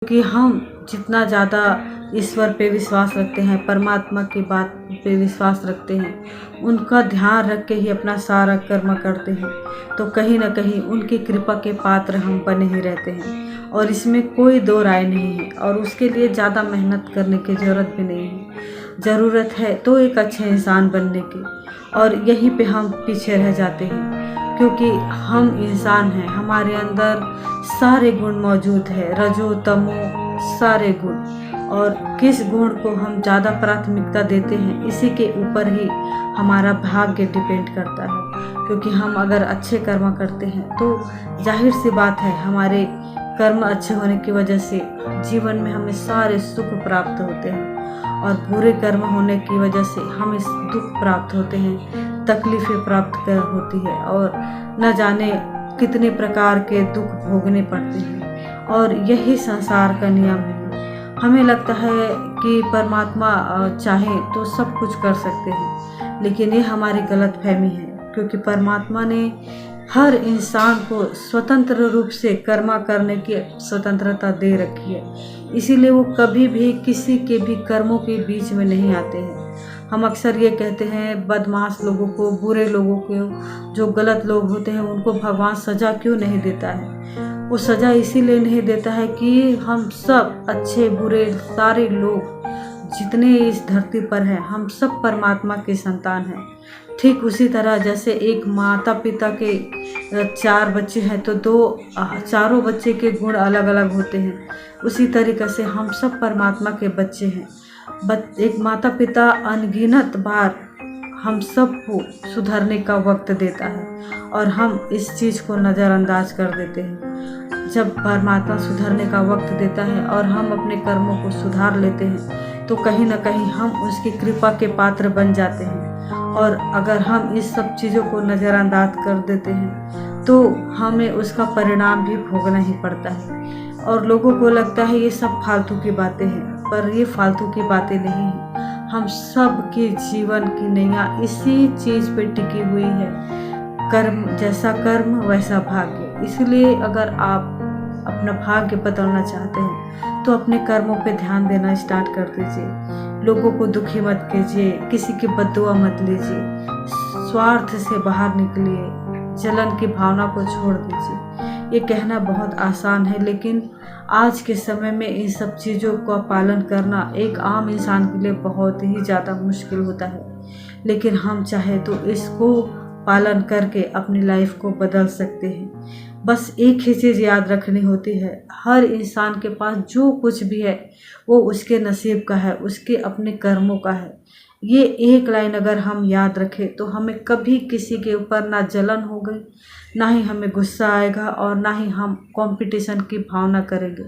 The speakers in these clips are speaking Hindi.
कि हम जितना ज़्यादा ईश्वर पे विश्वास रखते हैं, परमात्मा की बात पे विश्वास रखते हैं, उनका ध्यान रख के ही अपना सारा कर्म करते हैं, तो कहीं ना कहीं उनकी कृपा के पात्र हम बने ही रहते हैं। और इसमें कोई दो राय नहीं है, और उसके लिए ज़्यादा मेहनत करने की ज़रूरत भी नहीं है। ज़रूरत है तो एक अच्छे इंसान बनने की, और यहीं पे हम पीछे रह जाते हैं, क्योंकि हम इंसान हैं, हमारे अंदर सारे गुण मौजूद है, रजो तमो सारे गुण। और किस गुण को हम ज़्यादा प्राथमिकता देते हैं, इसी के ऊपर ही हमारा भाग्य डिपेंड करता है। क्योंकि हम अगर अच्छे कर्म करते हैं तो जाहिर सी बात है, हमारे कर्म अच्छे होने की वजह से जीवन में हमें सारे सुख प्राप्त होते हैं, और बुरे कर्म होने की वजह से हमें दुख प्राप्त होते हैं, तकलीफ़ें प्राप्त होती है, और न जाने कितने प्रकार के दुख भोगने पड़ते हैं। और यही संसार का नियम है। हमें लगता है कि परमात्मा चाहे तो सब कुछ कर सकते हैं, लेकिन ये हमारी गलतफहमी है, क्योंकि परमात्मा ने हर इंसान को स्वतंत्र रूप से कर्म करने की स्वतंत्रता दे रखी है। इसीलिए वो कभी भी किसी के भी कर्मों के बीच में नहीं आते हैं। हम अक्सर ये कहते हैं, बदमाश लोगों को, बुरे लोगों को, जो गलत लोग होते हैं, उनको भगवान सज़ा क्यों नहीं देता है? वो सज़ा इसीलिए नहीं देता है कि हम सब अच्छे बुरे सारे लोग जितने इस धरती पर हैं, हम सब परमात्मा के संतान हैं। ठीक उसी तरह जैसे एक माता पिता के 4 बच्चे हैं तो चारों बच्चे के गुण अलग अलग होते हैं, उसी तरीक़े से हम सब परमात्मा के बच्चे हैं। एक माता पिता अनगिनत बार हम सबको सुधरने का वक्त देता है, और हम इस चीज़ को नज़रअंदाज कर देते हैं। जब परमात्मा सुधरने का वक्त देता है और हम अपने कर्मों को सुधार लेते हैं, तो कहीं ना कहीं हम उसकी कृपा के पात्र बन जाते हैं। और अगर हम इस सब चीज़ों को नज़रअंदाज कर देते हैं तो हमें उसका परिणाम भी भोगना ही पड़ता है। और लोगों को लगता है ये सब फालतू की बातें हैं, पर ये फालतू की बातें नहीं हैं। हम सब के जीवन की नैया इसी चीज़ पे टिकी हुई है, कर्म जैसा कर्म वैसा भाग्य। इसलिए अगर आप अपना भाग्य बदलना चाहते हैं तो अपने कर्मों पे ध्यान देना स्टार्ट कर दीजिए। लोगों को दुखी मत कीजिए, किसी की बद्दुआ मत लीजिए, स्वार्थ से बाहर निकलिए, जलन की भावना को छोड़ दीजिए। ये कहना बहुत आसान है, लेकिन आज के समय में इन सब चीज़ों का पालन करना एक आम इंसान के लिए बहुत ही ज़्यादा मुश्किल होता है। लेकिन हम चाहे तो इसको पालन करके अपनी लाइफ को बदल सकते हैं। बस एक ही चीज़ याद रखनी होती है, हर इंसान के पास जो कुछ भी है वो उसके नसीब का है, उसके अपने कर्मों का है। ये एक लाइन अगर हम याद रखें तो हमें कभी किसी के ऊपर ना जलन होगी, ना ही हमें गुस्सा आएगा, और ना ही हम कंपटीशन की भावना करेंगे।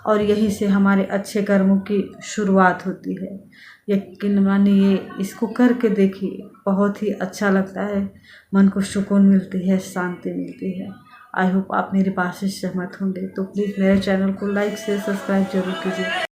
और यहीं से हमारे अच्छे कर्मों की शुरुआत होती है। यकीन मानिए, इसको करके देखिए, बहुत ही अच्छा लगता है, मन को सुकून मिलती है, शांति मिलती है। आई होप आप मेरी बात से सहमत होंगे, तो प्लीज़ मेरे चैनल को लाइक शेयर सब्सक्राइब जरूर कीजिए।